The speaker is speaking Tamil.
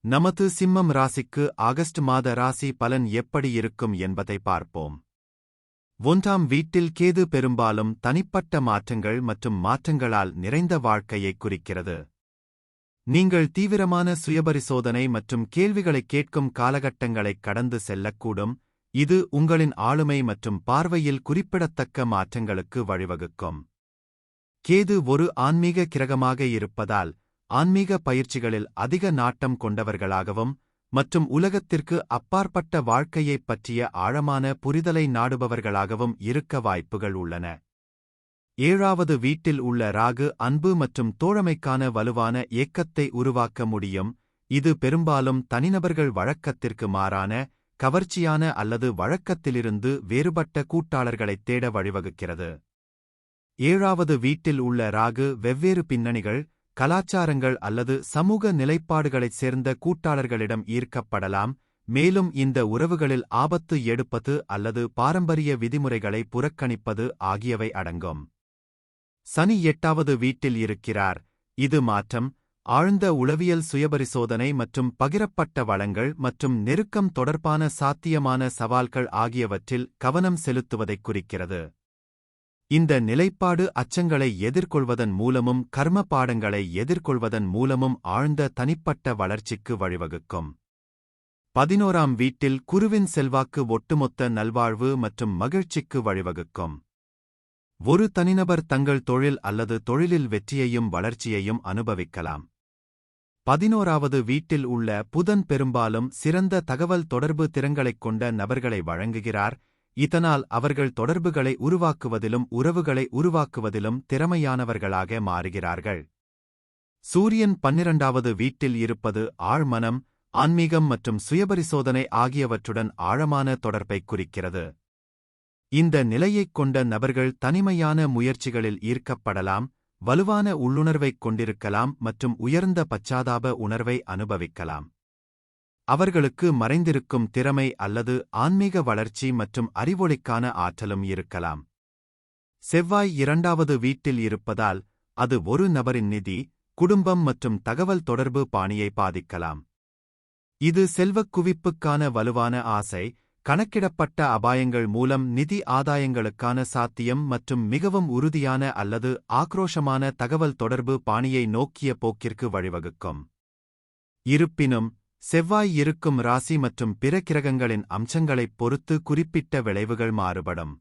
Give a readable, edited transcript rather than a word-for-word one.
நமது சிம்மம் ராசிக்கு ஆகஸ்ட் மாத ராசி பலன் எப்படி இருக்கும் என்பதை பார்ப்போம். 1ஆம் வீட்டில் கேது பெரும்பாலும் தனிப்பட்ட மாற்றங்கள் மற்றும் மாற்றங்களால் நிறைந்த வாழ்க்கையைக் குறிக்கிறது. நீங்கள் தீவிரமான சுயபரிசோதனை மற்றும் கேள்விகளைக் கேட்கும் காலகட்டங்களைக் கடந்து செல்லக்கூடும். இது உங்களின் ஆளுமை மற்றும் பார்வையில் குறிப்பிடத்தக்க மாற்றங்களுக்கு வழிவகுக்கும். கேது ஒரு ஆன்மீக கிரகமாக இருப்பதால் ஆன்மீக பயிற்சிகளில் அதிக நாட்டம் கொண்டவர்களாகவும் மற்றும் உலகத்திற்கு அப்பாற்பட்ட வாழ்க்கையைப் பற்றிய ஆழமான புரிதலை நாடுபவர்களாகவும் இருக்க வாய்ப்புகள் உள்ளன. 7வது வீட்டில் உள்ள ராகு அன்பு மற்றும் தோழமைக்கான வலுவான ஏக்கத்தை உருவாக்க முடியும். இது பெரும்பாலும் தனிநபர்கள் வழக்கத்திற்கு மாறான, கவர்ச்சியான அல்லது வழக்கத்திலிருந்து வேறுபட்ட கூட்டாளர்களைத் தேட வழிவகுக்கிறது. 7வது வீட்டில் உள்ள ராகு வெவ்வேறு பின்னணிகள், கலாச்சாரங்கள் அல்லது சமூக நிலைப்பாடுகளைச் சேர்ந்த கூட்டாளர்களிடம் ஈர்க்கப்படலாம், மேலும் இந்த உறவுகளில் ஆபத்து எடுப்பது அல்லது பாரம்பரிய விதிமுறைகளை புறக்கணிப்பது ஆகியவை அடங்கும். சனி 8வது வீட்டில் இருக்கிறார். இது மாற்றம், ஆழ்ந்த உளவியல் சுயபரிசோதனை மற்றும் பகிரப்பட்ட வளங்கள் மற்றும் நெருக்கம் தொடர்பான சாத்தியமான சவால்கள் ஆகியவற்றில் கவனம் செலுத்துவதைக் குறிக்கிறது. இந்த நிலைப்பாடு அச்சங்களை எதிர்கொள்வதன் மூலமும் கர்ம பாடங்களை எதிர்கொள்வதன் மூலமும் ஆழ்ந்த தனிப்பட்ட வளர்ச்சிக்கு வழிவகுக்கும். 11ஆம் வீட்டில் குருவின் செல்வாக்கு ஒட்டுமொத்த நல்வாழ்வு மற்றும் மகிழ்ச்சிக்கு வழிவகுக்கும். ஒரு தனிநபர் தங்கள் தொழில் அல்லது தொழிலில் வெற்றியையும் வளர்ச்சியையும் அனுபவிக்கலாம். 11வது வீட்டில் உள்ள புதன் பெரும்பாலும் சிறந்த தகவல் தொடர்பு திறன்களைக் கொண்ட நபர்களை வழங்குகிறார். இதனால் அவர்கள் தொடர்புகளை உருவாக்குவதிலும் உறவுகளை உருவாக்குவதிலும் திறமையானவர்களாக மாறுகிறார்கள். சூரியன் 12வது வீட்டில் இருப்பது ஆழ்மனம், ஆன்மீகம் மற்றும் சுயபரிசோதனை ஆகியவற்றுடன் ஆழமான தொடர்பைக் குறிக்கிறது. இந்த நிலையைக் கொண்ட நபர்கள் தனிமையான முயற்சிகளில் ஈர்க்கப்படலாம், வலுவான உள்ளுணர்வைக் கொண்டிருக்கலாம் மற்றும் உயர்ந்த பச்சாதாப உணர்வை அனுபவிக்கலாம். அவர்களுக்கு மறைந்திருக்கும் திறமை அல்லது ஆன்மீக வளர்ச்சி மற்றும் அறிவொளிக்கான ஆற்றலும் இருக்கலாம். செவ்வாய் 2வது வீட்டில் இருப்பதால் அது ஒரு நபரின் நிதி, குடும்பம் மற்றும் தகவல் தொடர்பு பாணியை பாதிக்கலாம். இது செல்வக் குவிப்புக்கான வலுவான ஆசை, கணக்கிடப்பட்ட அபாயங்கள் மூலம் நிதி ஆதாயங்களுக்கான சாத்தியம் மற்றும் மிகவும் உறுதியான அல்லது ஆக்ரோஷமான தகவல் தொடர்பு பாணியை நோக்கிய போக்கிற்கு வழிவகுக்கும். இருப்பினும், செவ்வாய் இருக்கும் ராசி மற்றும் பிற கிரகங்களின் அம்சங்களைப் பொறுத்து குறிப்பிட்ட விளைவுகள் மாறுபடும்.